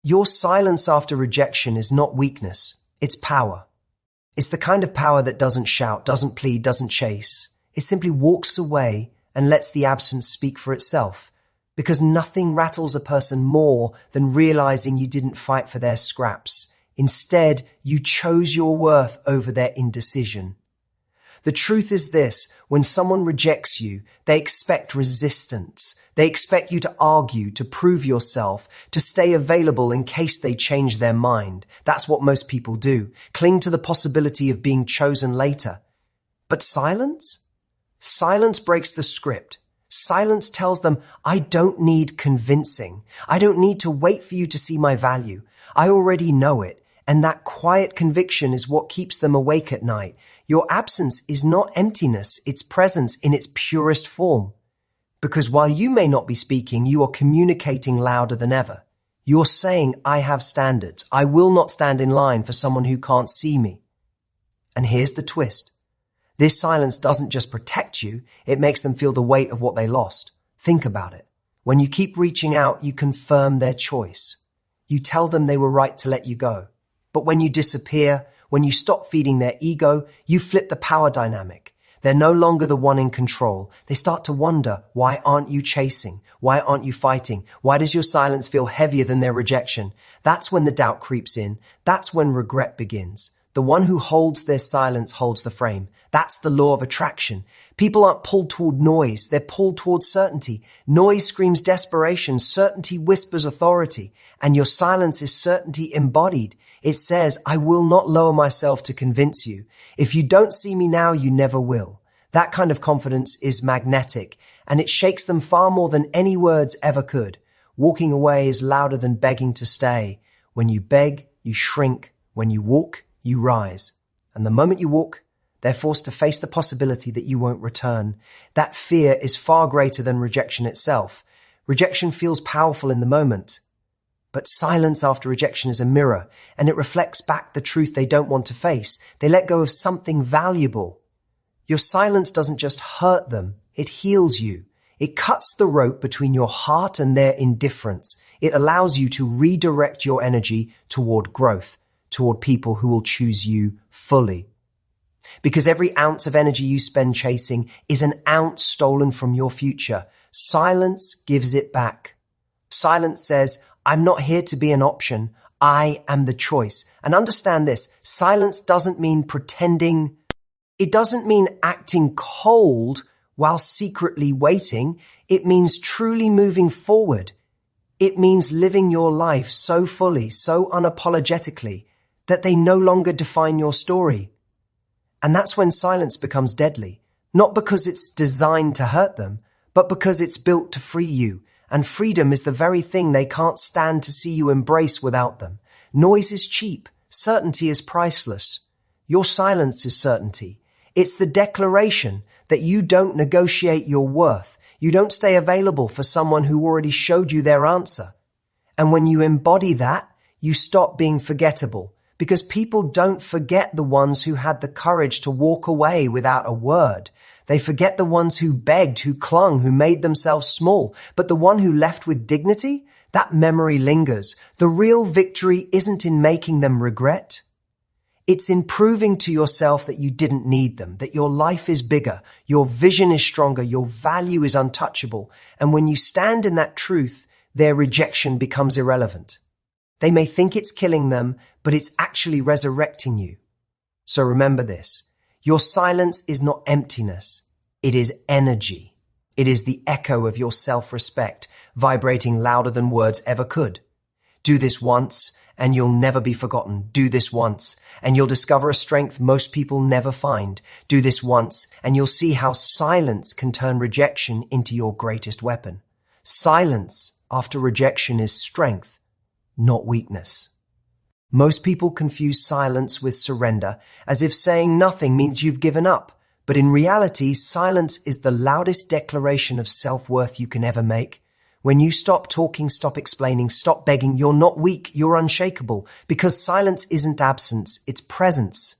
Your silence after rejection is not weakness, it's power. It's the kind of power that doesn't shout, doesn't plead, doesn't chase. It simply walks away and lets the absence speak for itself. Because nothing rattles a person more than realizing you didn't fight for their scraps. Instead, you chose your worth over their indecision. The truth is this: when someone rejects you, they expect resistance. They expect you to argue, to prove yourself, to stay available in case they change their mind. That's what most people do. Cling to the possibility of being chosen later. But silence? Silence breaks the script. Silence tells them, I don't need convincing. I don't need to wait for you to see my value. I already know it. And that quiet conviction is what keeps them awake at night. Your absence is not emptiness, it's presence in its purest form. Because while you may not be speaking, you are communicating louder than ever. You're saying, I have standards. I will not stand in line for someone who can't see me. And here's the twist. This silence doesn't just protect you, it makes them feel the weight of what they lost. Think about it. When you keep reaching out, you confirm their choice. You tell them they were right to let you go. But when you disappear, when you stop feeding their ego, you flip the power dynamic. They're no longer the one in control. They start to wonder, why aren't you chasing? Why aren't you fighting? Why does your silence feel heavier than their rejection? That's when the doubt creeps in. That's when regret begins. The one who holds their silence holds the frame. That's the law of attraction. People aren't pulled toward noise. They're pulled toward certainty. Noise screams desperation. Certainty whispers authority. And your silence is certainty embodied. It says, I will not lower myself to convince you. If you don't see me now, you never will. That kind of confidence is magnetic, and it shakes them far more than any words ever could. Walking away is louder than begging to stay. When you beg, you shrink. When you walk, you rise. And the moment you walk, they're forced to face the possibility that you won't return. That fear is far greater than rejection itself. Rejection feels powerful in the moment. But silence after rejection is a mirror, and it reflects back the truth they don't want to face. They let go of something valuable. Your silence doesn't just hurt them, it heals you. It cuts the rope between your heart and their indifference. It allows you to redirect your energy toward growth, toward people who will choose you fully. Because every ounce of energy you spend chasing is an ounce stolen from your future. Silence gives it back. Silence says, I'm not here to be an option. I am the choice. And understand this, silence doesn't mean pretending. It doesn't mean acting cold while secretly waiting. It means truly moving forward. It means living your life so fully, so unapologetically, that they no longer define your story. And that's when silence becomes deadly, not because it's designed to hurt them, but because it's built to free you. And freedom is the very thing they can't stand to see you embrace without them. Noise is cheap. Certainty is priceless. Your silence is certainty. It's the declaration that you don't negotiate your worth. You don't stay available for someone who already showed you their answer. And when you embody that, you stop being forgettable. Because people don't forget the ones who had the courage to walk away without a word. They forget the ones who begged, who clung, who made themselves small. But the one who left with dignity, that memory lingers. The real victory isn't in making them regret. It's in proving to yourself that you didn't need them, that your life is bigger, your vision is stronger, your value is untouchable. And when you stand in that truth, their rejection becomes irrelevant. They may think it's killing them, but it's actually resurrecting you. So remember this. Your silence is not emptiness. It is energy. It is the echo of your self-respect, vibrating louder than words ever could. Do this once, and you'll never be forgotten. Do this once, and you'll discover a strength most people never find. Do this once, and you'll see how silence can turn rejection into your greatest weapon. Silence after rejection is strength, not weakness. Most people confuse silence with surrender, as if saying nothing means you've given up. But in reality, silence is the loudest declaration of self-worth you can ever make. When you stop talking, stop explaining, stop begging, you're not weak, you're unshakable. Because silence isn't absence, it's presence.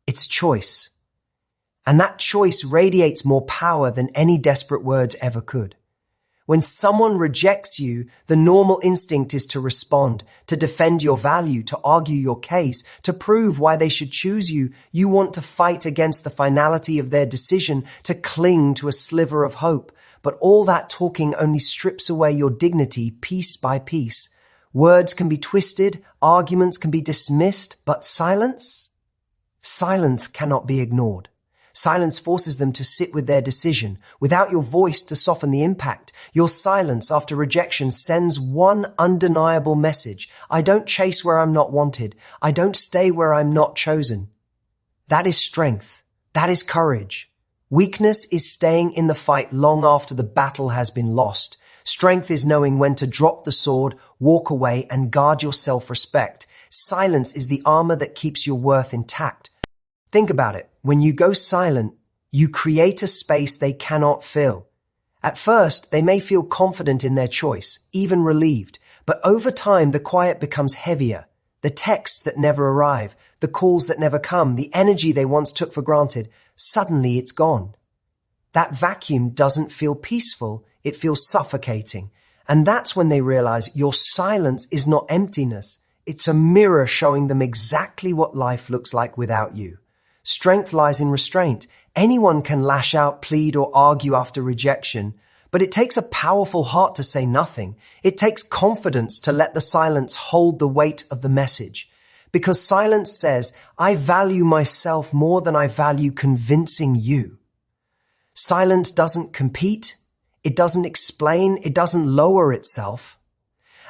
It's choice. And that choice radiates more power than any desperate words ever could. When someone rejects you, the normal instinct is to respond, to defend your value, to argue your case, to prove why they should choose you. You want to fight against the finality of their decision, to cling to a sliver of hope. But all that talking only strips away your dignity piece by piece. Words can be twisted, arguments can be dismissed, but silence? Silence cannot be ignored. Silence forces them to sit with their decision, without your voice to soften the impact. Your silence after rejection sends one undeniable message. I don't chase where I'm not wanted. I don't stay where I'm not chosen. That is strength. That is courage. Weakness is staying in the fight long after the battle has been lost. Strength is knowing when to drop the sword, walk away, and guard your self-respect. Silence is the armor that keeps your worth intact. Think about it. When you go silent, you create a space they cannot fill. At first, they may feel confident in their choice, even relieved, but over time, the quiet becomes heavier. The texts that never arrive, the calls that never come, the energy they once took for granted, suddenly it's gone. That vacuum doesn't feel peaceful, it feels suffocating. And that's when they realize your silence is not emptiness. It's a mirror showing them exactly what life looks like without you. Strength lies in restraint. Anyone can lash out, plead, or argue after rejection, but it takes a powerful heart to say nothing. It takes confidence to let the silence hold the weight of the message. Because silence says, I value myself more than I value convincing you. Silence doesn't compete. It doesn't explain. It doesn't lower itself.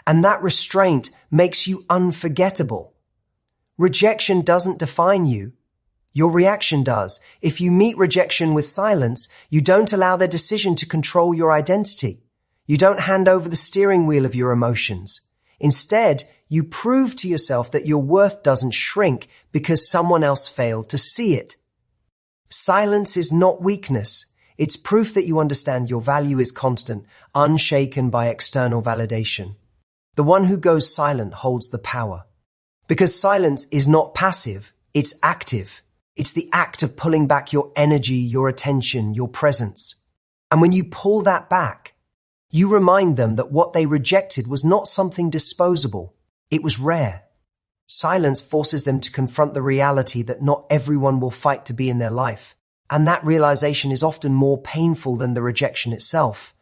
And that restraint makes you unforgettable. Rejection doesn't define you. Your reaction does. If you meet rejection with silence, you don't allow their decision to control your identity. You don't hand over the steering wheel of your emotions. Instead, you prove to yourself that your worth doesn't shrink because someone else failed to see it. Silence is not weakness. It's proof that you understand your value is constant, unshaken by external validation. The one who goes silent holds the power. Because silence is not passive, it's active. It's the act of pulling back your energy, your attention, your presence. And when you pull that back, you remind them that what they rejected was not something disposable. It was rare. Silence forces them to confront the reality that not everyone will fight to be in their life. And that realization is often more painful than the rejection itself.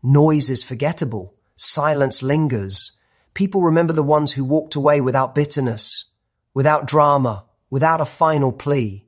Noise is forgettable. Silence lingers. People remember the ones who walked away without bitterness, without drama, without a final plea.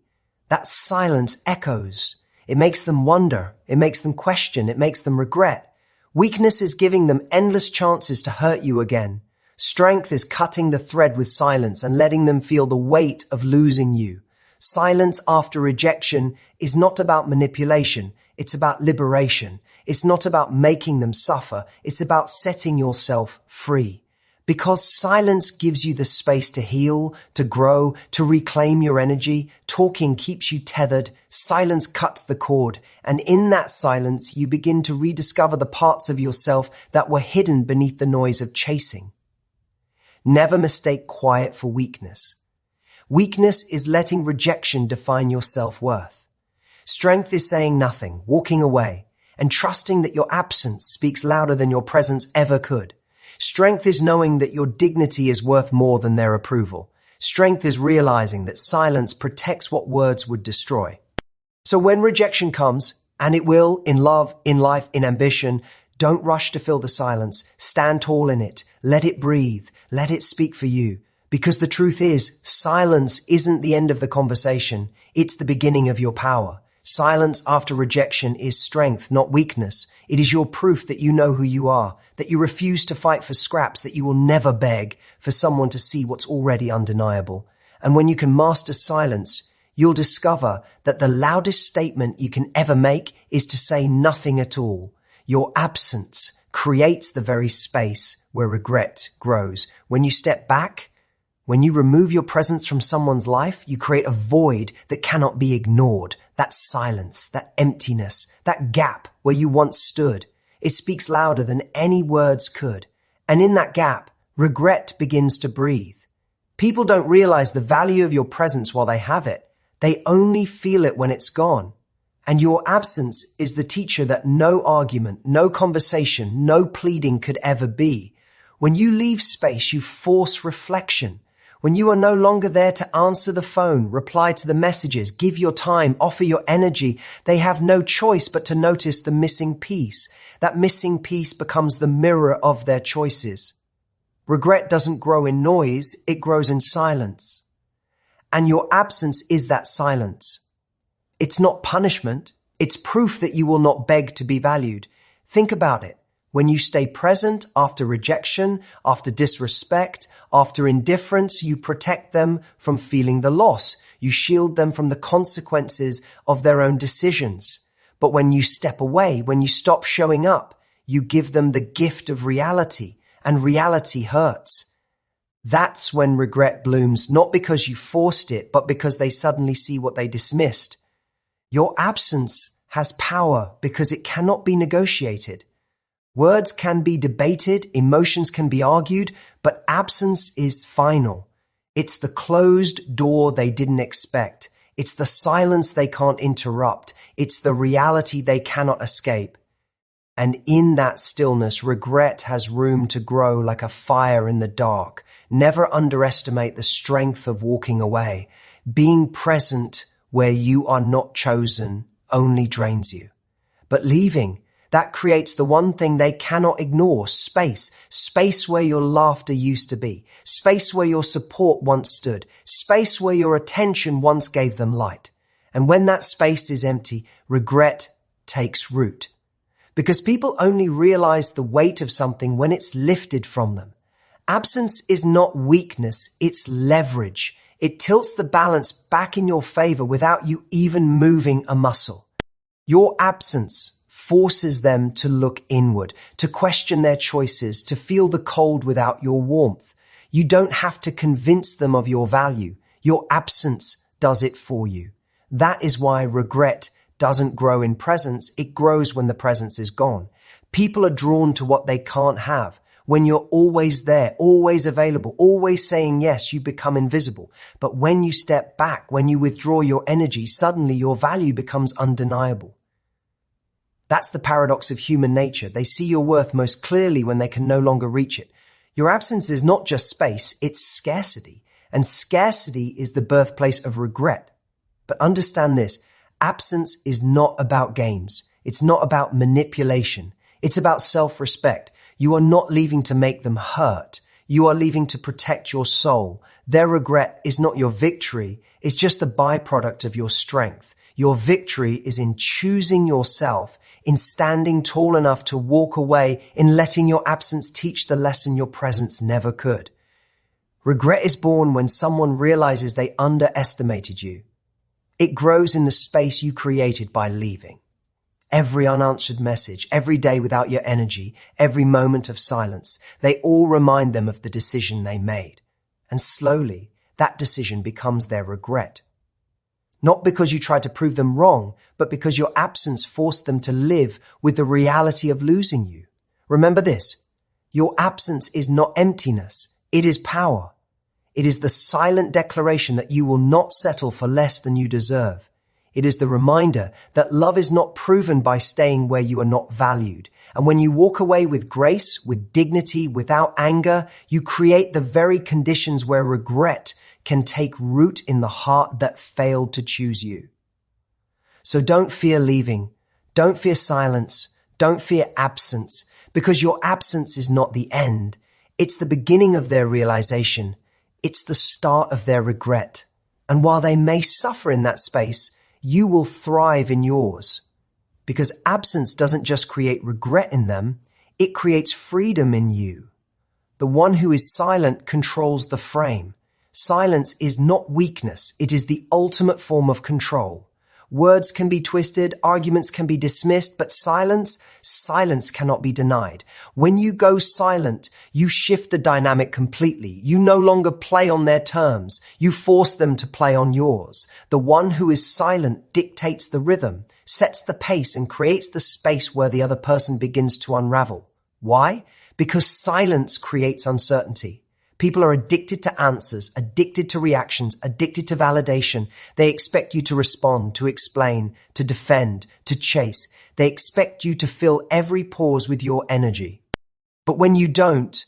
That silence echoes. It makes them wonder. It makes them question. It makes them regret. Weakness is giving them endless chances to hurt you again. Strength is cutting the thread with silence and letting them feel the weight of losing you. Silence after rejection is not about manipulation. It's about liberation. It's not about making them suffer. It's about setting yourself free. Because silence gives you the space to heal, to grow, to reclaim your energy. Talking keeps you tethered. Silence cuts the cord. And in that silence, you begin to rediscover the parts of yourself that were hidden beneath the noise of chasing. Never mistake quiet for weakness. Weakness is letting rejection define your self-worth. Strength is saying nothing, walking away, and trusting that your absence speaks louder than your presence ever could. Strength is knowing that your dignity is worth more than their approval. Strength is realizing that silence protects what words would destroy. So when rejection comes, and it will, in love, in life, in ambition, don't rush to fill the silence. Stand tall in it. Let it breathe. Let it speak for you. Because the truth is, silence isn't the end of the conversation. It's the beginning of your power. Silence after rejection is strength, not weakness. It is your proof that you know who you are, that you refuse to fight for scraps, that you will never beg for someone to see what's already undeniable. And when you can master silence, you'll discover that the loudest statement you can ever make is to say nothing at all. Your absence creates the very space where regret grows. When you step back, when you remove your presence from someone's life, you create a void that cannot be ignored. That silence, that emptiness, that gap where you once stood. It speaks louder than any words could. And in that gap, regret begins to breathe. People don't realize the value of your presence while they have it. They only feel it when it's gone. And your absence is the teacher that no argument, no conversation, no pleading could ever be. When you leave space, you force reflection. When you are no longer there to answer the phone, reply to the messages, give your time, offer your energy, they have no choice but to notice the missing piece. That missing piece becomes the mirror of their choices. Regret doesn't grow in noise, it grows in silence. And your absence is that silence. It's not punishment, it's proof that you will not beg to be valued. Think about it. When you stay present after rejection, after disrespect, after indifference, you protect them from feeling the loss. You shield them from the consequences of their own decisions. But when you step away, when you stop showing up, you give them the gift of reality, and reality hurts. That's when regret blooms, not because you forced it, but because they suddenly see what they dismissed. Your absence has power because it cannot be negotiated. Words can be debated, emotions can be argued, but absence is final. It's the closed door they didn't expect. It's the silence they can't interrupt. It's the reality they cannot escape. And in that stillness, regret has room to grow like a fire in the dark. Never underestimate the strength of walking away. Being present where you are not chosen only drains you. But leaving, that creates the one thing they cannot ignore, space. Space where your laughter used to be. Space where your support once stood. Space where your attention once gave them light. And when that space is empty, regret takes root. Because people only realize the weight of something when it's lifted from them. Absence is not weakness, it's leverage. It tilts the balance back in your favor without you even moving a muscle. Your absence forces them to look inward, to question their choices, to feel the cold without your warmth. You don't have to convince them of your value. Your absence does it for you. That is why regret doesn't grow in presence. It grows when the presence is gone. People are drawn to what they can't have. When you're always there, always available, always saying yes, you become invisible. But when you step back, when you withdraw your energy, suddenly your value becomes undeniable. That's the paradox of human nature. They see your worth most clearly when they can no longer reach it. Your absence is not just space, it's scarcity. And scarcity is the birthplace of regret. But understand this, absence is not about games. It's not about manipulation. It's about self-respect. You are not leaving to make them hurt. You are leaving to protect your soul. Their regret is not your victory. It's just a byproduct of your strength. Your victory is in choosing yourself, in standing tall enough to walk away, in letting your absence teach the lesson your presence never could. Regret is born when someone realizes they underestimated you. It grows in the space you created by leaving. Every unanswered message, every day without your energy, every moment of silence, they all remind them of the decision they made. And slowly, that decision becomes their regret. Not because you tried to prove them wrong, but because your absence forced them to live with the reality of losing you. Remember this, your absence is not emptiness, it is power. It is the silent declaration that you will not settle for less than you deserve. It is the reminder that love is not proven by staying where you are not valued. And when you walk away with grace, with dignity, without anger, you create the very conditions where regret can take root in the heart that failed to choose you. So don't fear leaving. Don't fear silence. Don't fear absence, because your absence is not the end. It's the beginning of their realization. It's the start of their regret. And while they may suffer in that space, you will thrive in yours. Because absence doesn't just create regret in them, it creates freedom in you. The one who is silent controls the frame. Silence is not weakness, it is the ultimate form of control. Words can be twisted, arguments can be dismissed, but silence cannot be denied. When you go silent, you shift the dynamic completely. You no longer play on their terms. You force them to play on yours. The one who is silent dictates the rhythm, sets the pace, and creates the space where the other person begins to unravel. Why? Because silence creates uncertainty. People are addicted to answers, addicted to reactions, addicted to validation. They expect you to respond, to explain, to defend, to chase. They expect you to fill every pause with your energy. But when you don't,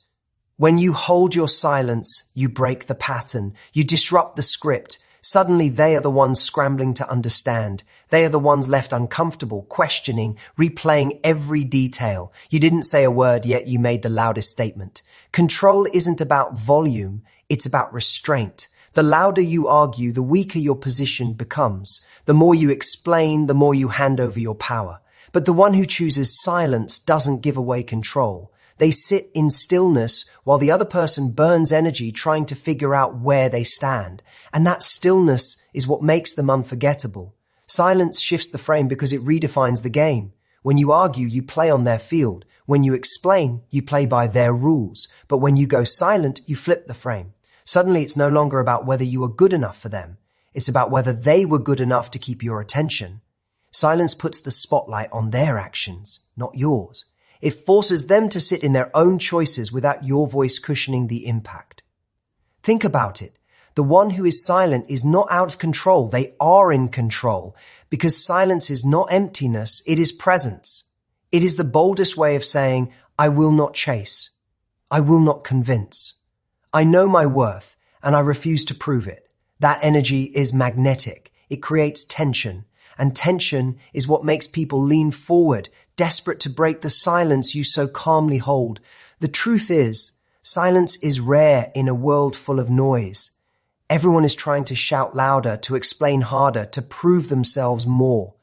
when you hold your silence, you break the pattern, you disrupt the script. Suddenly they are the ones scrambling to understand. They are the ones left uncomfortable, questioning, replaying every detail. You didn't say a word, yet you made the loudest statement. Control isn't about volume, it's about restraint. The louder you argue, the weaker your position becomes. The more you explain, the more you hand over your power. But the one who chooses silence doesn't give away control. They sit in stillness while the other person burns energy trying to figure out where they stand. And that stillness is what makes them unforgettable. Silence shifts the frame because it redefines the game. When you argue, you play on their field. When you explain, you play by their rules. But when you go silent, you flip the frame. Suddenly, it's no longer about whether you are good enough for them. It's about whether they were good enough to keep your attention. Silence puts the spotlight on their actions, not yours. It forces them to sit in their own choices without your voice cushioning the impact. Think about it. The one who is silent is not out of control. They are in control because silence is not emptiness. It is presence. It is the boldest way of saying, I will not chase. I will not convince. I know my worth and I refuse to prove it. That energy is magnetic. It creates tension. And tension is what makes people lean forward, desperate to break the silence you so calmly hold. The truth is, silence is rare in a world full of noise. Everyone is trying to shout louder, to explain harder, to prove themselves more.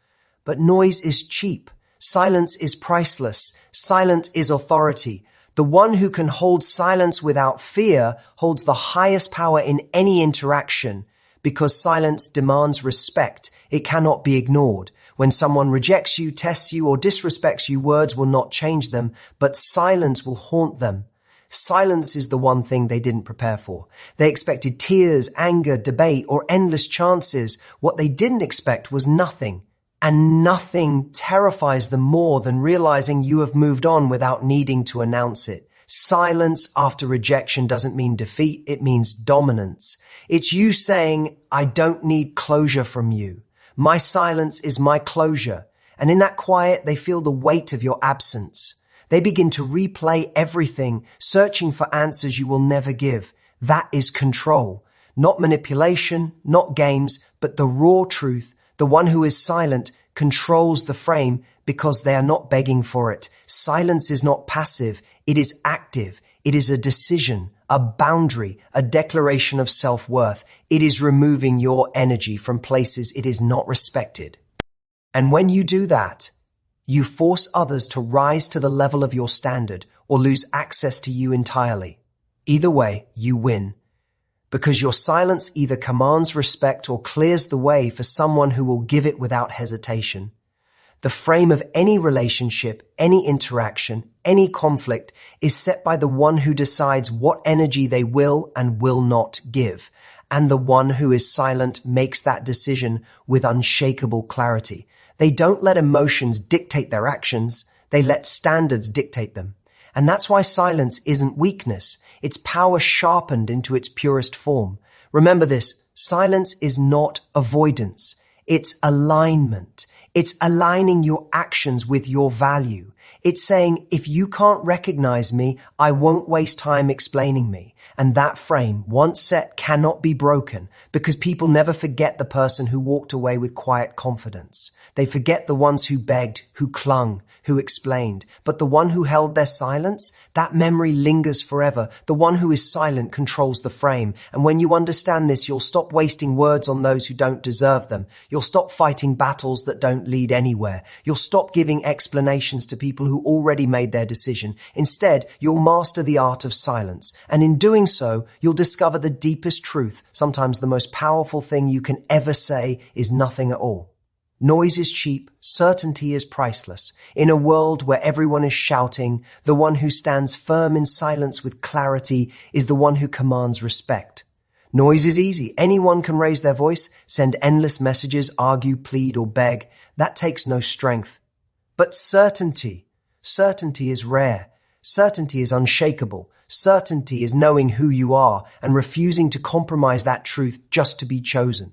But noise is cheap. Silence is priceless. Silence is authority. The one who can hold silence without fear holds the highest power in any interaction because silence demands respect. It cannot be ignored. When someone rejects you, tests you, or disrespects you, words will not change them, but silence will haunt them. Silence is the one thing they didn't prepare for. They expected tears, anger, debate, or endless chances. What they didn't expect was nothing. And nothing terrifies them more than realizing you have moved on without needing to announce it. Silence after rejection doesn't mean defeat, it means dominance. It's you saying, I don't need closure from you. My silence is my closure. And in that quiet, they feel the weight of your absence. They begin to replay everything, searching for answers you will never give. That is control. Not manipulation, not games, but the raw truth. The one who is silent controls the frame because they are not begging for it. Silence is not passive. It is active. It is a decision, a boundary, a declaration of self-worth. It is removing your energy from places it is not respected. And when you do that, you force others to rise to the level of your standard or lose access to you entirely. Either way, you win. Because your silence either commands respect or clears the way for someone who will give it without hesitation. The frame of any relationship, any interaction, any conflict is set by the one who decides what energy they will and will not give. And the one who is silent makes that decision with unshakable clarity. They don't let emotions dictate their actions. They let standards dictate them. And that's why silence isn't weakness. It's power sharpened into its purest form. Remember this, silence is not avoidance. It's alignment. It's aligning your actions with your value. It's saying, if you can't recognize me, I won't waste time explaining me. And that frame, once set, cannot be broken because people never forget the person who walked away with quiet confidence. They forget the ones who begged, who clung, who explained. But the one who held their silence, that memory lingers forever. The one who is silent controls the frame. And when you understand this, you'll stop wasting words on those who don't deserve them. You'll stop fighting battles that don't lead anywhere. You'll stop giving explanations to people who already made their decision. Instead, you'll master the art of silence. And in doing so, you'll discover the deepest truth. Sometimes the most powerful thing you can ever say is nothing at all. Noise is cheap, certainty is priceless. In a world where everyone is shouting, the one who stands firm in silence with clarity is the one who commands respect. Noise is easy. Anyone can raise their voice, send endless messages, argue, plead, or beg. That takes no strength. But certainty is rare. Certainty is unshakable. Certainty is knowing who you are and refusing to compromise that truth just to be chosen.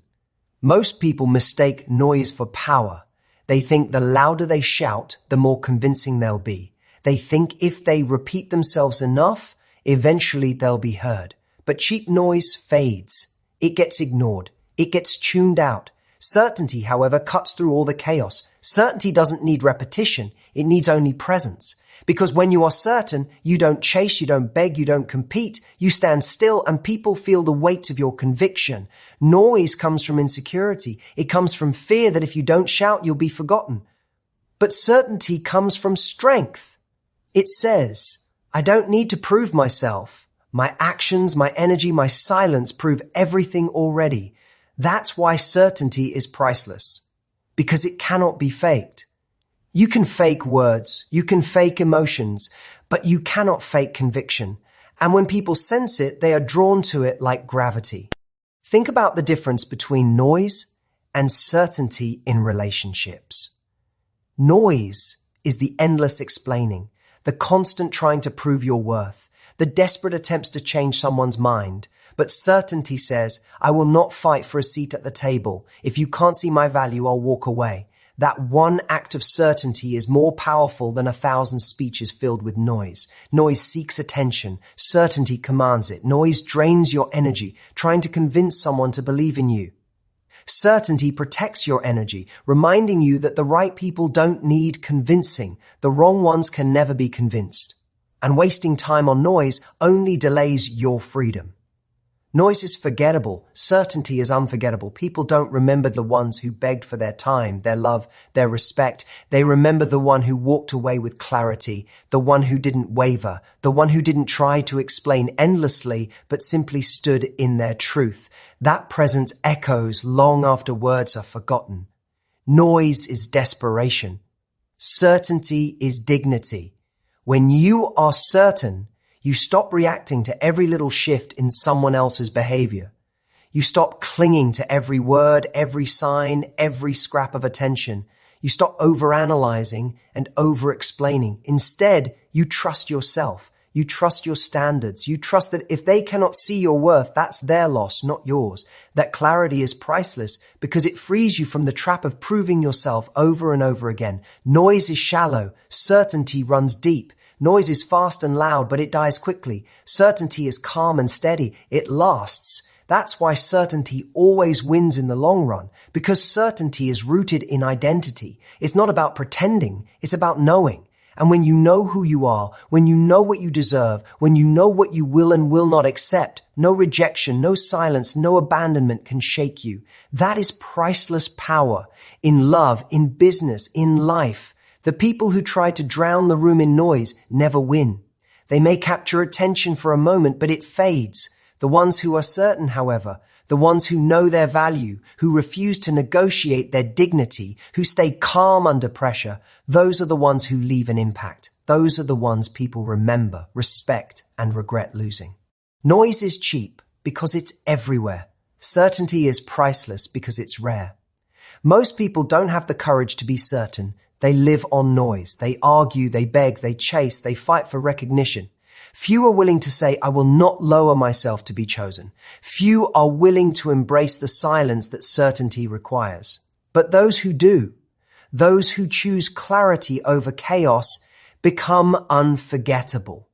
Most people mistake noise for power. They think the louder they shout, the more convincing they'll be. They think if they repeat themselves enough, eventually they'll be heard. But cheap noise fades. It gets ignored. It gets tuned out. Certainty, however, cuts through all the chaos. Certainty doesn't need repetition. It needs only presence. Because when you are certain, you don't chase, you don't beg, you don't compete. You stand still and people feel the weight of your conviction. Noise comes from insecurity. It comes from fear that if you don't shout, you'll be forgotten. But certainty comes from strength. It says, I don't need to prove myself. My actions, my energy, my silence prove everything already. That's why certainty is priceless. Because it cannot be faked. You can fake words, you can fake emotions, but you cannot fake conviction. And when people sense it, they are drawn to it like gravity. Think about the difference between noise and certainty in relationships. Noise is the endless explaining, the constant trying to prove your worth, the desperate attempts to change someone's mind. But certainty says, I will not fight for a seat at the table. If you can't see my value, I'll walk away. That one act of certainty is more powerful than 1,000 speeches filled with noise. Noise seeks attention. Certainty commands it. Noise drains your energy, trying to convince someone to believe in you. Certainty protects your energy, reminding you that the right people don't need convincing. The wrong ones can never be convinced. And wasting time on noise only delays your freedom. Noise is forgettable. Certainty is unforgettable. People don't remember the ones who begged for their time, their love, their respect. They remember the one who walked away with clarity, the one who didn't waver, the one who didn't try to explain endlessly, but simply stood in their truth. That presence echoes long after words are forgotten. Noise is desperation. Certainty is dignity. When you are certain, you stop reacting to every little shift in someone else's behavior. You stop clinging to every word, every sign, every scrap of attention. You stop overanalyzing and over-explaining. Instead, you trust yourself. You trust your standards. You trust that if they cannot see your worth, that's their loss, not yours. That clarity is priceless because it frees you from the trap of proving yourself over and over again. Noise is shallow. Certainty runs deep. Noise is fast and loud, but it dies quickly. Certainty is calm and steady. It lasts. That's why certainty always wins in the long run, because certainty is rooted in identity. It's not about pretending. It's about knowing. And when you know who you are, when you know what you deserve, when you know what you will and will not accept, no rejection, no silence, no abandonment can shake you. That is priceless power in love, in business, in life. The people who try to drown the room in noise never win. They may capture attention for a moment, but it fades. The ones who are certain, however, the ones who know their value, who refuse to negotiate their dignity, who stay calm under pressure, those are the ones who leave an impact. Those are the ones people remember, respect, and regret losing. Noise is cheap because it's everywhere. Certainty is priceless because it's rare. Most people don't have the courage to be certain. They live on noise. They argue, they beg, they chase, they fight for recognition. Few are willing to say, I will not lower myself to be chosen. Few are willing to embrace the silence that certainty requires. But those who do, those who choose clarity over chaos, become unforgettable.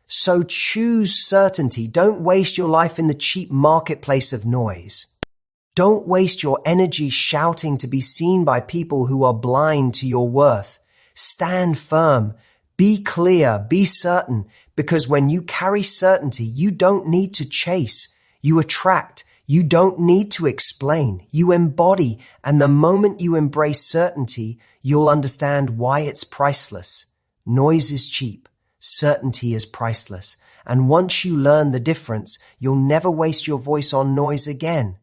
So choose certainty. Don't waste your life in the cheap marketplace of noise. Don't waste your energy shouting to be seen by people who are blind to your worth. Stand firm. Be clear. Be certain. Because when you carry certainty, you don't need to chase. You attract. You don't need to explain. You embody. And the moment you embrace certainty, you'll understand why it's priceless. Noise is cheap. Certainty is priceless. And once you learn the difference, you'll never waste your voice on noise again.